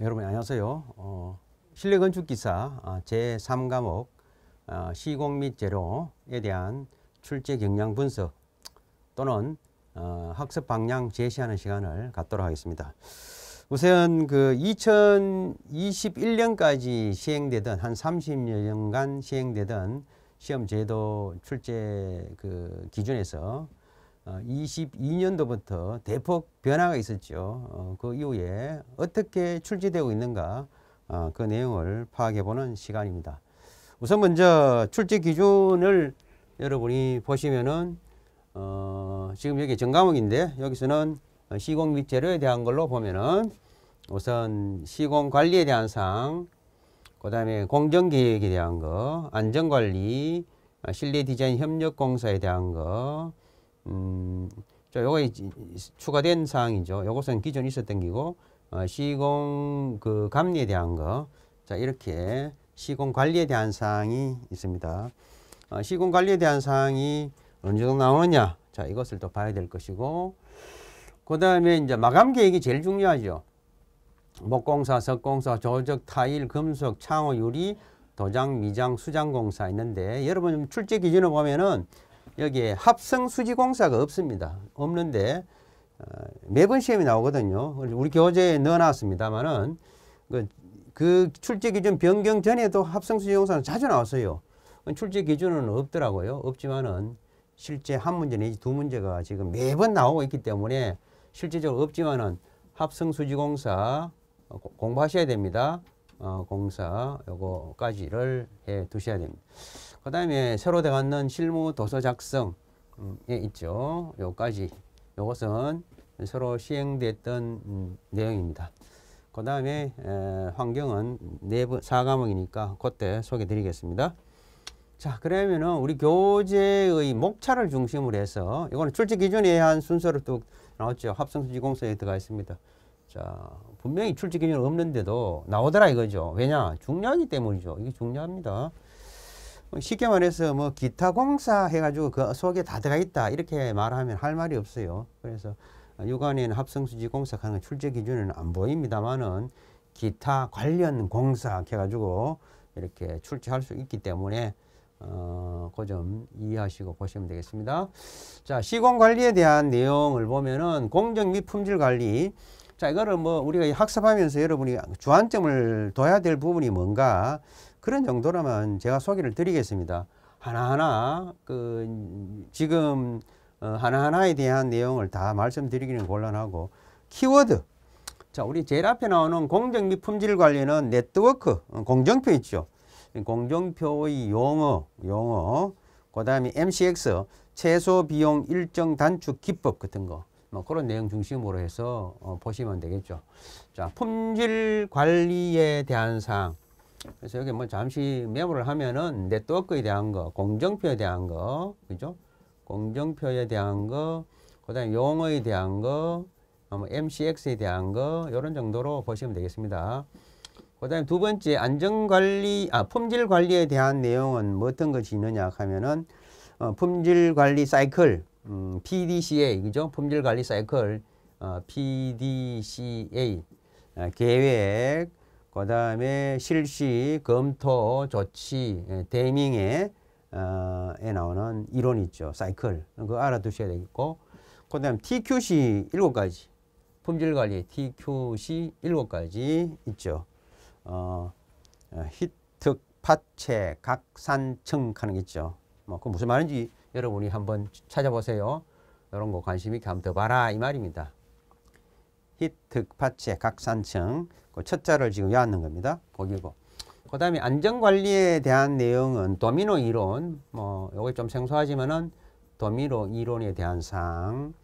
여러분 안녕하세요. 실내건축기사 제3과목 시공 및 재료에 대한 출제 경향 분석 또는 학습 방향 제시하는 시간을 갖도록 하겠습니다. 우선 그 2021년까지 시행되던 한 30여 년간 시행되던 시험 제도 출제 그 기준에서 22년도부터 대폭 변화가 있었죠. 그 이후에 어떻게 출제되고 있는가 그 내용을 파악해보는 시간입니다. 우선 먼저 출제 기준을 여러분이 보시면은 지금 여기 전과목인데 여기서는 시공 및 재료에 대한 걸로 보면은 우선 시공 관리에 대한 사항, 그 다음에 공정계획에 대한 거, 안전관리, 실내 디자인 협력 공사에 대한 거, 요거 추가된 사항이죠. 요것은 기존 있었던 기고, 시공 그 감리에 대한 거. 자, 이렇게 시공 관리에 대한 사항이 있습니다. 시공 관리에 대한 사항이 어느 정도 나오느냐. 자, 이것을 또 봐야 될 것이고, 그 다음에 이제 마감 계획이 제일 중요하죠. 목공사, 석공사, 조적, 타일, 금속, 창호, 유리, 도장, 미장, 수장 공사 있는데, 여러분 출제 기준을 보면은 여기에 합성 수지 공사가 없습니다. 없는데 매번 시험이 나오거든요. 우리 교재에 넣어놨습니다만은 그 출제 기준 변경 전에도 합성 수지 공사는 자주 나왔어요. 출제 기준은 없더라고요. 없지만은 실제 한 문제 내지 두 문제가 지금 매번 나오고 있기 때문에 실제적으로 없지만은 합성 수지 공사 공부하셔야 됩니다. 공사 요거까지를 해 두셔야 됩니다. 그 다음에 새로 들어가는 실무 도서 작성에 있죠. 요까지. 요것은 새로 시행됐던 내용입니다. 그 다음에 환경은 4과목이니까 그때 소개해 드리겠습니다. 자, 그러면은 우리 교재의 목차를 중심으로 해서 이거는 출제 기준에 의한 순서로 뚝 나왔죠. 합성수지공사에 들어가 있습니다. 자, 분명히 출제 기준은 없는데도 나오더라 이거죠. 왜냐? 중요하기 때문이죠. 이게 중요합니다. 쉽게 말해서 뭐 기타 공사 해가지고 그 속에 다 들어가 있다 이렇게 말하면 할 말이 없어요. 그래서 육안에는 합성수지 공사 하는 출제 기준은 안 보입니다만은 기타 관련 공사 해가지고 이렇게 출제할 수 있기 때문에 그 점 이해하시고 보시면 되겠습니다. 자, 시공 관리에 대한 내용을 보면은 공정 및 품질 관리. 자, 이거를 뭐 우리가 학습하면서 여러분이 주안점을 둬야 될 부분이 뭔가 그런 정도라면 제가 소개를 드리겠습니다. 하나하나 지금 하나하나에 대한 내용을 다 말씀드리기는 곤란하고 키워드. 자, 우리 제일 앞에 나오는 공정 및 품질 관리는 네트워크 공정표 있죠. 공정표의 용어, 그 다음에 MCX 최소 비용 일정 단축 기법 같은 거. 뭐 그런 내용 중심으로 해서 보시면 되겠죠. 자, 품질 관리에 대한 사항. 그래서 여기 뭐 잠시 메모를 하면은 네트워크에 대한 거, 공정표에 대한 거, 그죠? 공정표에 대한 거, 그 다음에 용어에 대한 거, MCX에 대한 거, 이런 정도로 보시면 되겠습니다. 그 다음에 두 번째, 안전관리, 품질 관리에 대한 내용은 뭐 어떤 것이 있느냐 하면은, 품질 관리 사이클, PDCA, 그죠? 품질 관리 사이클, PDCA, 계획, 그 다음에 실시, 검토, 조치, 대밍에 나오는 이론이 있죠. 사이클. 그거 알아두셔야 되겠고. 그 다음에 TQC 7가지. 품질관리 TQC 7가지 있죠. 희특, 파체, 각산청 하는 게 있죠. 뭐, 그 무슨 말인지 여러분이 한번 찾아보세요. 이런 거 관심 있게 한번 더 봐라. 이 말입니다. 희특, 파체, 각산청. 그 첫 자를 지금 외웠는 겁니다. 거기고. 그 다음에 안전관리에 대한 내용은 도미노 이론. 뭐, 요거 좀 생소하지만은 도미노 이론에 대한 사항.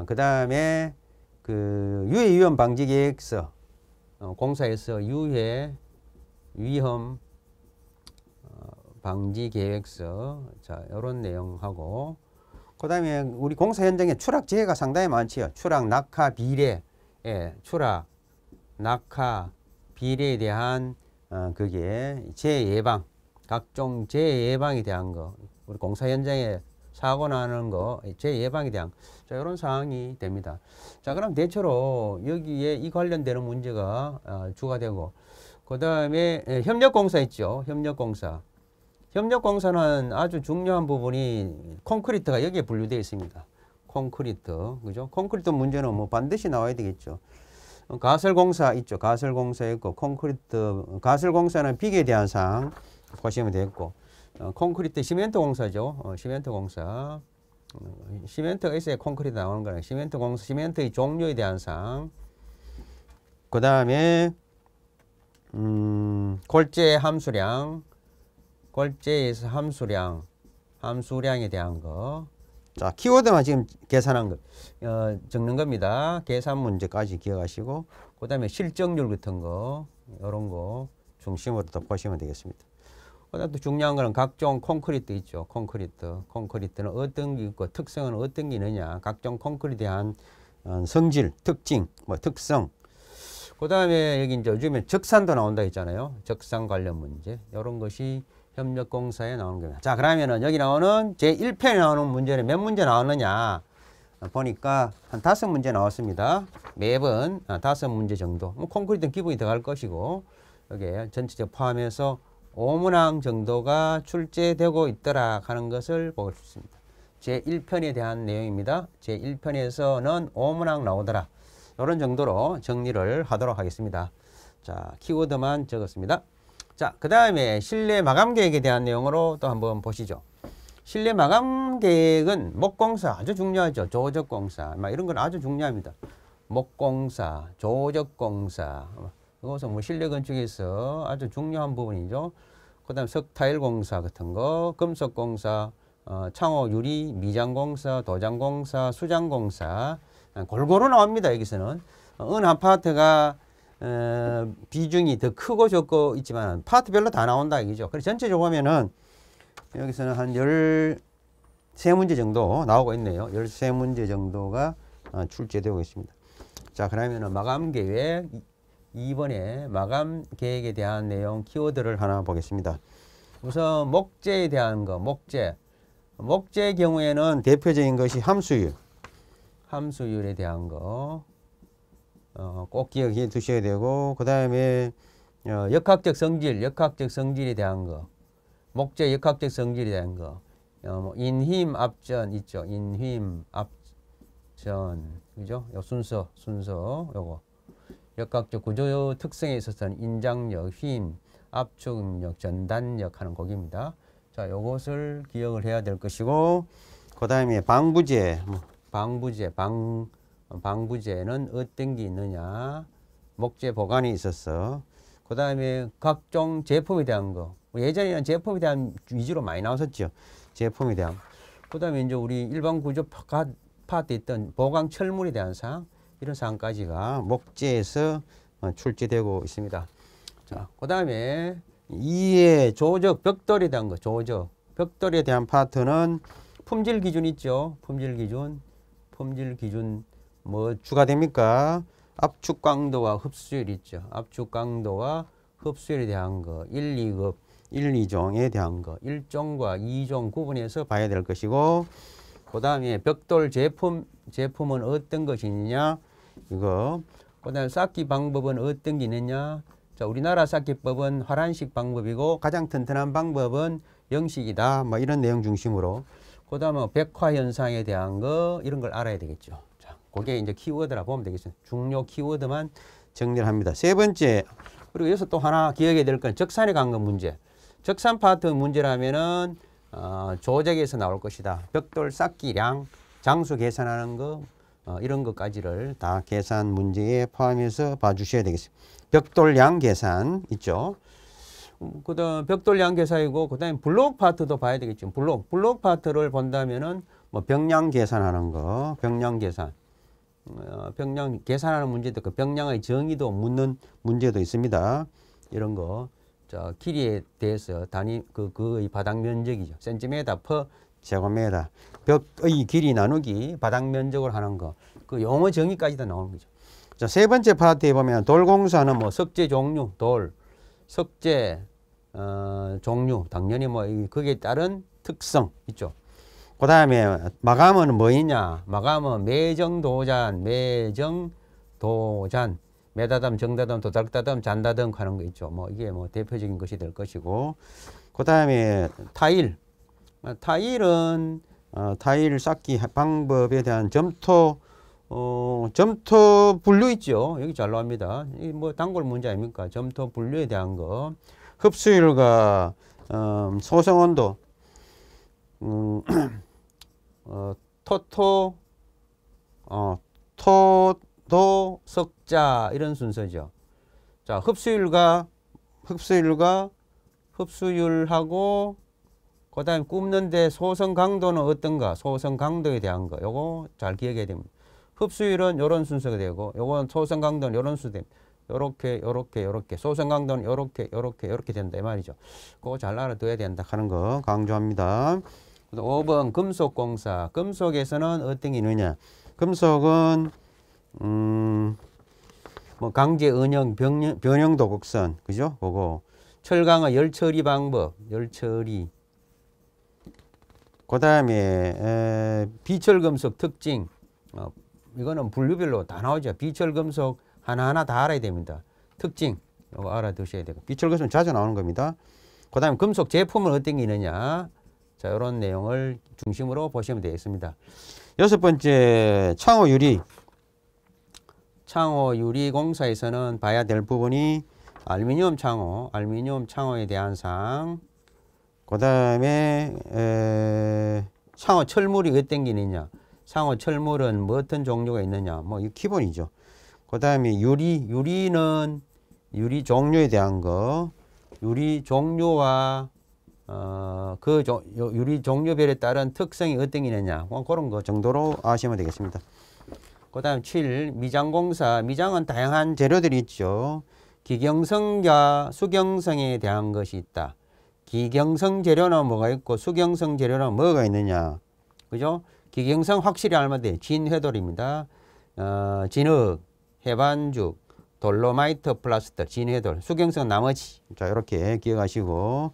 그 다음에 그 유해 위험 방지 계획서. 공사에서 유해 위험 방지 계획서. 자, 요런 내용하고. 그 다음에 우리 공사 현장에 추락 재해가 상당히 많지요. 추락, 낙하, 비례. 예, 추락, 낙하, 비례에 대한 그게 재해 예방, 각종 재해 예방에 대한 거. 우리 공사 현장에 사고 나는 거, 재예방에 대한, 자, 이런 사항이 됩니다. 자, 그럼 대체로 여기에 이 관련되는 문제가 주가 되고, 그 다음에 협력공사 있죠. 협력공사. 협력공사는 아주 중요한 부분이 콘크리트가 여기에 분류되어 있습니다. 콘크리트, 그죠? 콘크리트 문제는 뭐 반드시 나와야 되겠죠. 가설공사 있죠. 가설공사 있고, 콘크리트, 가설공사는 비계에 대한 사항 보시면 되겠고, 콘크리트 시멘트 공사죠. 시멘트 공사. 시멘트가 있어야 콘크리트 나오는 거는 시멘트 공사, 시멘트의 종류에 대한 사항. 그 다음에, 골재 함수량, 골재에서 함수량에 대한 거. 자, 키워드만 지금 계산한 거, 적는 겁니다. 계산 문제까지 기억하시고, 그 다음에 실적률 같은 거, 이런 거 중심으로 또 보시면 되겠습니다. 그 다음에 또 중요한 거는 각종 콘크리트 있죠. 콘크리트. 콘크리트는 어떤 게 있고, 특성은 어떤 게 있느냐. 각종 콘크리트에 대한 성질, 특징, 뭐 특성. 그 다음에 여기 이제 요즘에 적산도 나온다 했잖아요. 적산 관련 문제. 이런 것이 협력공사에 나오는 겁니다. 자, 그러면은 여기 나오는 제1편에 나오는 문제는 몇 문제 나오느냐 보니까 한 5문제 나왔습니다. 매번 5문제 정도. 뭐 콘크리트는 기본이 들어갈 것이고, 여기에 전체적 포함해서 5문항 정도가 출제되고 있더라 하는 것을 볼 수 있습니다. 제1편에 대한 내용입니다. 제1편에서는 5문항 나오더라. 이런 정도로 정리를 하도록 하겠습니다. 자, 키워드만 적었습니다. 자, 그 다음에 실내 마감 계획에 대한 내용으로 또 한번 보시죠. 실내 마감 계획은 목공사 아주 중요하죠. 조적공사, 이런 건 아주 중요합니다. 목공사, 조적공사, 이것은 뭐 실내 건축에서 아주 중요한 부분이죠. 그 다음 석타일 공사 같은 거, 금속공사, 창호 유리, 미장공사, 도장공사, 수장공사, 골고루 나옵니다. 여기서는 어느 아파트가 비중이 더 크고 적고 있지만 파트별로 다 나온다 이거죠. 그래서 전체적으로 보면은 여기서는 한 13문제 정도 나오고 있네요. 13문제 정도가 출제되고 있습니다. 자, 그러면은 마감 계획 2번에 마감 계획에 대한 내용 키워드를 하나 보겠습니다. 우선 목재에 대한 거, 목재의 경우에는 대표적인 것이 함수율에 대한 거 꼭 기억해 두셔야 되고, 그 다음에 역학적 성질에 대한 거, 목재 역학적 성질에 대한 거, 인힘 압전 있죠. 인힘 압전, 그죠? 요 순서 요거 역학적 구조 특성에 있어서는 인장력, 힘, 압축력, 전단력 하는 곡입니다. 자, 요것을 기억을 해야 될 것이고, 그 다음에 방부제는 어떤 게 있느냐. 목재 보관이 있었어. 그 다음에 각종 제품에 대한 거. 예전에는 제품에 대한 위주로 많이 나왔었죠. 제품에 대한. 그 다음에 이제 우리 일반 구조 파트에 있던 보강 철물에 대한 사항, 이런 사항까지가 목재에서 출제되고 있습니다. 자, 그 다음에 이에 조적, 벽돌에 대한 거, 벽돌에 대한 파트는 품질 기준 있죠. 품질 기준 뭐 주가 됩니까? 압축 강도와 흡수율 있죠. 압축 강도와 흡수율에 대한 거, 1, 2급, 1, 2종에 대한 거, 1종과 2종 구분해서 봐야 될 것이고, 그 다음에 벽돌 제품은 어떤 것이 있느냐, 이거. 그 다음에 쌓기 방법은 어떤 게 있느냐. 자, 우리나라 쌓기법은 화란식 방법이고, 가장 튼튼한 방법은 영식이다. 뭐 이런 내용 중심으로. 그 다음에 백화 현상에 대한 거, 이런 걸 알아야 되겠죠. 자, 그게 이제 키워드라 보면 되겠습니다. 중요 키워드만 정리를 합니다. 세 번째, 그리고 여기서 또 하나 기억해야 될 건 적산에 간 거 문제. 적산 파트 문제라면은, 조적에서 나올 것이다. 벽돌 쌓기량, 장수 계산하는 거, 이런 것까지를 다 계산 문제에 포함해서 봐주셔야 되겠습니다. 벽돌량 계산 있죠. 그 다음 벽돌량 계산이고, 그 다음에 블록 파트도 봐야 되겠죠. 블록 파트를 본다면은 뭐 병량 계산하는 거, 병량 계산하는 문제도 있고, 병량의 정의도 묻는 문제도 있습니다. 이런 거. 자, 길이에 대해서 그의 바닥 면적이죠. 센티미터 퍼 제곱미터. 벽의 길이 나누기 바닥 면적을 하는 거. 그 용어 정의까지 다 나오는 거죠. 자, 세 번째 파트에 보면 돌공사는 뭐 석재 종류, 석재 종류, 당연히 뭐 거기에 따른 특성 있죠. 그 다음에 마감은 뭐 있냐? 마감은 매정도잔, 매정도잔, 매다듬, 정다듬, 도닥다듬, 잔다듬 하는 거 있죠. 뭐 이게 뭐 대표적인 것이 될 것이고, 그 다음에 타일. 타일은 타일 쌓기 방법에 대한 점토 분류 있죠. 여기 잘 나옵니다. 이 뭐 단골 문제 아닙니까? 점토 분류에 대한 거. 흡수율과 소성온도, 토도 석자 이런 순서죠. 자, 흡수율하고 그다음에 굽는데 소성 강도는 어떤가? 소성 강도에 대한 거. 요거 잘 기억해야 됩니다. 흡수율은 요런 순서가 되고, 요건 소성 강도는 요런 순서 됩니다. 요렇게 소성 강도는 요렇게 된다 이 말이죠. 그거 잘 알아둬야 된다 하는 거 강조합니다. 5번 금속공사. 금속에서는 어떤 게 있느냐? 금속은 뭐 강제, 은영, 변형 도곡선, 그죠? 그거. 철강의 열처리 방법, 열처리. 그 다음에 비철금속 특징. 이거는 분류별로 다 나오죠. 비철금속 하나하나 다 알아야 됩니다. 특징 이거 알아두셔야 되고, 비철금속은 자주 나오는 겁니다. 그 다음에 금속 제품은 어떤 게 있느냐? 자, 이런 내용을 중심으로 보시면 되겠습니다. 6번째 창호유리. 창호유리 공사에서는 봐야 될 부분이 알루미늄 창호에 대한 사항. 그 다음에 창호 철물이 어떤 게 있느냐? 창호 철물은 뭐 어떤 종류가 있느냐? 뭐 이 기본이죠. 그 다음에 유리는 유리 종류에 대한 거, 유리 종류와 유리 종류별에 따른 특성이 어떤 게 있느냐? 그런 거 정도로 아시면 되겠습니다. 그 다음 7. 미장공사. 미장은 다양한 재료들이 있죠. 기경성과 수경성에 대한 것이 있다. 기경성 재료는 뭐가 있고 수경성 재료는 뭐가 있느냐? 그죠? 기경성 확실히 알면 돼요. 진회돌입니다. 진흙, 해반죽, 돌로마이트 플라스터, 진회돌. 수경성 나머지. 자, 이렇게 기억하시고,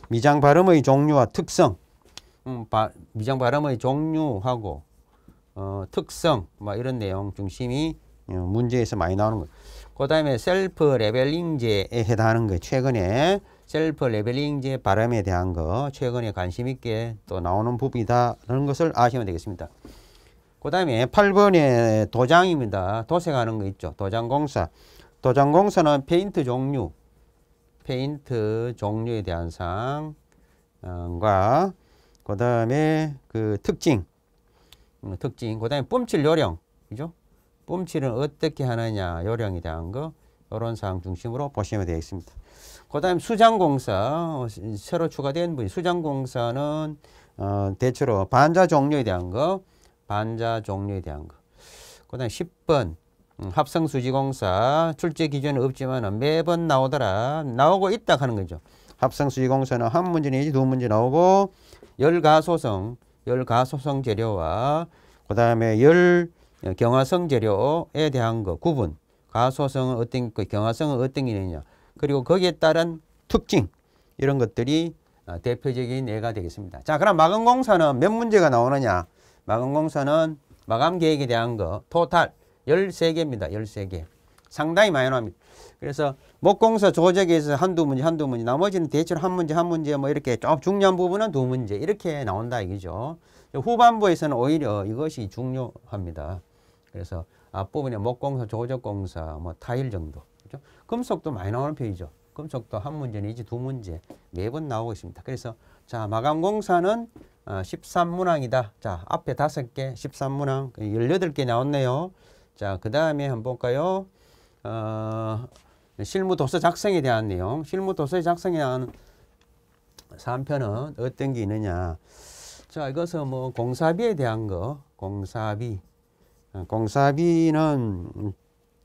미장 발음의 종류와 특성. 미장 발음의 종류하고 특성, 뭐 이런 내용 중심이 문제에서 많이 나오는 거예요. 그 다음에 셀프 레벨링제에 해당하는 거예요. 최근에 셀프 레벨링제 발음에 대한 거 최근에 관심 있게 또 나오는 부분이다라는 것을 아시면 되겠습니다. 그 다음에 8번에 도장입니다. 도색하는 거 있죠. 도장공사. 도장공사는 페인트 종류에 대한 사항과 그 다음에 그 특징. 그 다음에 뿜칠 요령. 그죠? 뿜칠은 어떻게 하느냐, 요령에 대한 거, 이런 사항 중심으로 보시면 되겠습니다. 그 다음에 수장공사, 새로 추가된 부분. 수장공사는 대체로 반자 종류에 대한 거, 그 다음에 10번 합성수지공사. 출제 기준은 없지만 매번 나오고 있다 하는 거죠. 합성수지공사는 한 문제 내지 두 문제 나오고, 열가소성 재료와 그 다음에 경화성 재료에 대한 거 구분. 가소성은 어떤 거, 경화성은 어떤 게 있느냐. 그리고 거기에 따른 특징. 이런 것들이 대표적인 예가 되겠습니다. 자, 그럼 마감공사는 몇 문제가 나오느냐. 마감공사는 마감 계획에 대한 거 토탈 13개입니다. 13개. 상당히 많이 나옵니다. 그래서 목공사 조적에서 한두 문제, 나머지는 대체로 한 문제 뭐 이렇게 좀 중요한 부분은 두 문제 이렇게 나온다 이거죠. 후반부에서는 오히려 이것이 중요합니다. 그래서 앞부분에 목공사, 조적공사, 뭐 타일 정도. 그렇죠? 금속도 많이 나오는 편이죠. 금속도 한 문제 내지 두 문제 매번 나오고 있습니다. 그래서 자, 마감공사는 13문항이다. 자, 앞에 5개 13문항 18개 나왔네요. 자, 그 다음에 한번 볼까요? 실무도서 작성에 대한 내용. 실무도서 작성에 대한 3편은 어떤 게 있느냐. 자, 이것은 뭐 공사비에 대한 거. 공사비는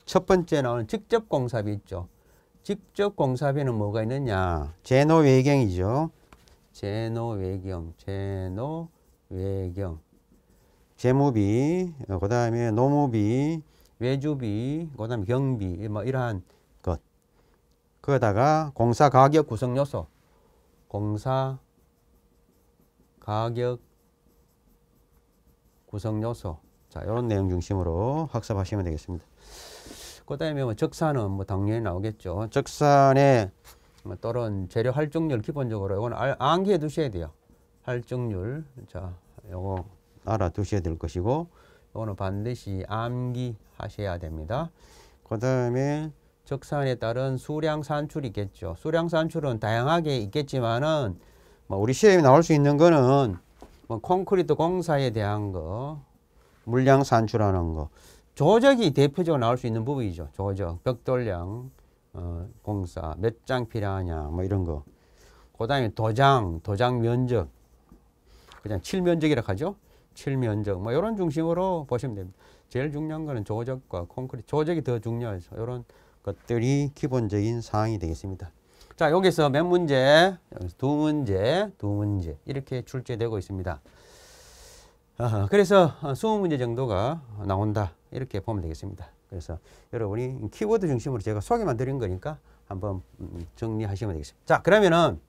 첫 번째 나오는 직접 공사비 있죠. 직접 공사비는 뭐가 있느냐. 제노외경이죠. 제노외경. 재무비, 그 다음에 노무비, 외주비, 그 다음에 경비, 뭐 이러한 것. 거기다가 공사 가격 구성 요소. 공사 가격 구성 요소. 자, 이런 내용 중심으로 학습하시면 되겠습니다. 그 다음에 뭐 적산은 뭐 당연히 나오겠죠. 적산에 뭐 또는 재료 활중률 기본적으로 이건 암기해 두셔야 돼요. 활중률. 자, 요거 알아두셔야 될 것이고, 이거는 반드시 암기하셔야 됩니다. 그 다음에 적산에 따른 수량 산출이 있겠죠. 수량 산출은 다양하게 있겠지만은 뭐 우리 시험에 나올 수 있는 거는 뭐 콘크리트 공사에 대한 거, 물량 산출하는 거, 조적이 대표적으로 나올 수 있는 부분이죠. 조적, 벽돌량, 공사, 몇 장 필요하냐, 뭐 이런 거. 그 다음에 도장 면적, 그냥 칠면적이라고 하죠. 칠면적, 뭐 이런 중심으로 보시면 됩니다. 제일 중요한 거는 조적과 콘크리트, 조적이 더 중요해서 이런 것들이 기본적인 사항이 되겠습니다. 자, 여기서 몇 문제, 두 문제 이렇게 출제되고 있습니다. 그래서 20문제 정도가 나온다 이렇게 보면 되겠습니다. 그래서 여러분이 키워드 중심으로 제가 소개만 드린 거니까 한번 정리하시면 되겠습니다. 자, 그러면은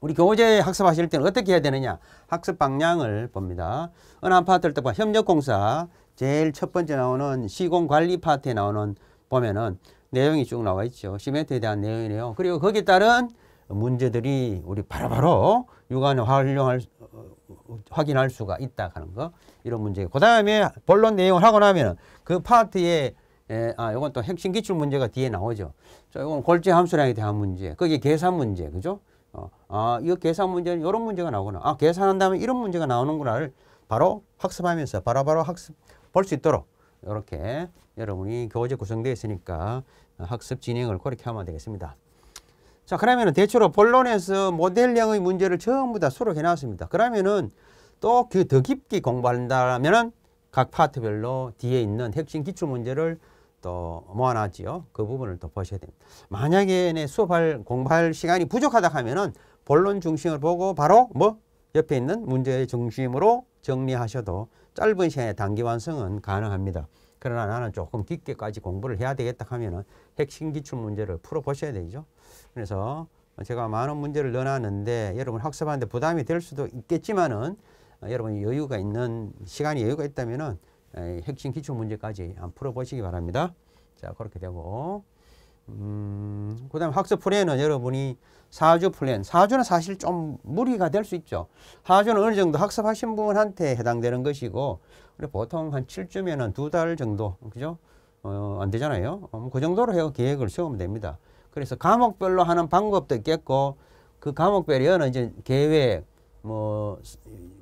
우리 교재 학습하실 때는 어떻게 해야 되느냐? 학습 방향을 봅니다. 어느 한 파트를 또 봐. 협력공사 제일 첫 번째 나오는 시공관리 파트에 나오는 보면은 내용이 쭉 나와 있죠. 시멘트에 대한 내용이네요. 그리고 거기에 따른 문제들이 우리 바로바로 육안에 확인할 수가 있다 하는 거, 이런 문제. 그 다음에 본론 내용을 하고 나면 그 파트에 이건 또 핵심 기출 문제가 뒤에 나오죠. 자, 이건 골재 함수량에 대한 문제, 거기에 계산 문제, 그죠? 이거 계산 문제는 이런 문제가 나오구나. 계산한다면 이런 문제가 나오는구나를 바로 학습하면서 바로바로 학습 볼 수 있도록 이렇게 여러분이 교재 구성되어 있으니까 학습 진행을 그렇게 하면 되겠습니다. 자, 그러면은 대체로 본론에서 모델형의 문제를 전부 다 수록해 놨습니다. 그러면은 또 그 더 깊게 공부한다면은 각 파트별로 뒤에 있는 핵심 기출 문제를 또 모아놨지요. 그 부분을 또 보셔야 됩니다. 만약에 내 공부할 시간이 부족하다 하면은 본론 중심을 보고 바로 뭐 옆에 있는 문제의 중심으로 정리하셔도 짧은 시간에 단기 완성은 가능합니다. 그러나 나는 조금 깊게까지 공부를 해야 되겠다 하면은 핵심 기출 문제를 풀어 보셔야 되죠. 그래서 제가 많은 문제를 넣어놨는데 여러분 학습하는데 부담이 될 수도 있겠지만은 여러분이 여유가 있는 시간이 여유가 있다면은 핵심 기출 문제까지 한번 풀어보시기 바랍니다. 자, 그렇게 되고 그다음 학습 플랜은 여러분이 4주 플랜, 4주는 사실 좀 무리가 될 수 있죠. 4주는 어느 정도 학습하신 분한테 해당되는 것이고, 보통 한 7주면은 2달 정도, 그죠? 안 되잖아요. 그 정도로 해서 계획을 세우면 됩니다. 그래서 과목별로 하는 방법도 있겠고, 그 과목별이 이제 계획, 뭐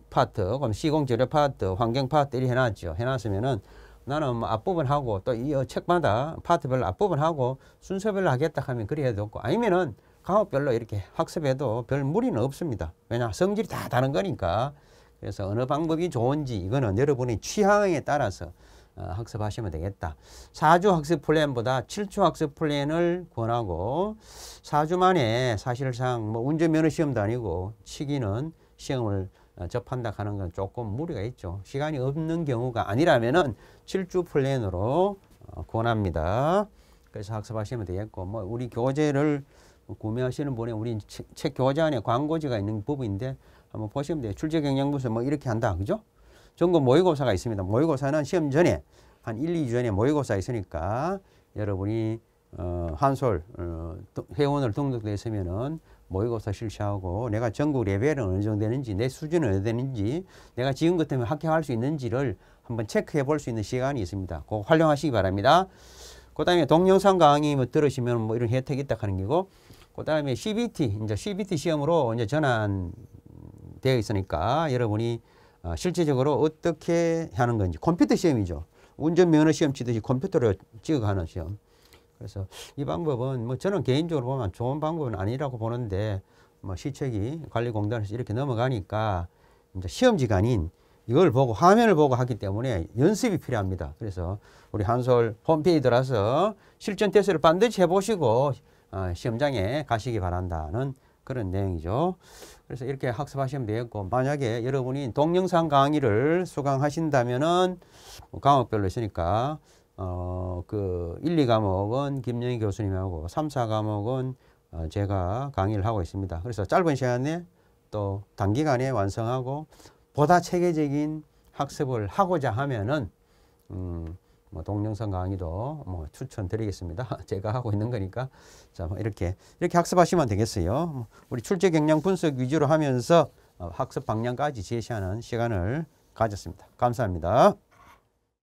파트, 그럼 시공재료 파트, 환경 파트 이렇게 해놨죠. 해놨으면은 나는 뭐 앞부분 하고 또 이 책마다 파트별로 앞부분 하고 순서별로 하겠다 하면 그리 해도 없고, 아니면은 과목별로 이렇게 학습해도 별 무리는 없습니다. 왜냐, 성질이 다 다른 거니까. 그래서 어느 방법이 좋은지 이거는 여러분의 취향에 따라서 학습하시면 되겠다. 4주 학습 플랜보다 7주 학습 플랜을 권하고, 4주 만에 사실상 뭐 운전면허 시험도 아니고 치기는 시험을 접한다 하는 건 조금 무리가 있죠. 시간이 없는 경우가 아니라면은 7주 플랜으로 권합니다. 그래서 학습하시면 되겠고, 뭐 우리 교재를 구매하시는 분이 우리 책 교재 안에 광고지가 있는 부분인데 한번 보시면 돼요. 출제경영부서 뭐 이렇게 한다, 그죠? 전국 모의고사가 있습니다. 모의고사는 시험 전에 한 1, 2주 전에 모의고사 있으니까 여러분이 한솔 회원을 등록되어 있으면은 모의고사 실시하고 내가 전국 레벨은 어느 정도 되는지, 내 수준은 어느 되는지, 내가 지금 같으면 합격할 수 있는지를 한번 체크해 볼 수 있는 시간이 있습니다. 그거 활용하시기 바랍니다. 그 다음에 동영상 강의 뭐 들으시면 뭐 이런 혜택이 있다 하는 거고, 그 다음에 이제 CBT 시험으로 이제 전환되어 있으니까 여러분이 실제적으로 어떻게 하는 건지, 컴퓨터 시험이죠. 운전면허 시험 치듯이 컴퓨터로 찍어가는 시험. 그래서 이 방법은 뭐 저는 개인적으로 보면 좋은 방법은 아니라고 보는데, 뭐 시책이 관리공단에서 이렇게 넘어가니까 이제 시험지가 아닌 이걸 보고 화면을 보고 하기 때문에 연습이 필요합니다. 그래서 우리 한솔 홈페이지 들어서 실전 테스트를 반드시 해보시고 시험장에 가시기 바란다는 그런 내용이죠. 그래서 이렇게 학습하시면 되겠고, 만약에 여러분이 동영상 강의를 수강하신다면은 과목별로 있으니까 그 1, 2과목은 김영희 교수님하고 3, 4과목은 제가 강의를 하고 있습니다. 그래서 짧은 시간에 또 단기간에 완성하고 보다 체계적인 학습을 하고자 하면은 뭐 동영상 강의도 뭐 추천드리겠습니다. 제가 하고 있는 거니까. 자, 뭐 이렇게 학습하시면 되겠어요. 우리 출제 경량 분석 위주로 하면서 학습 방향까지 제시하는 시간을 가졌습니다. 감사합니다.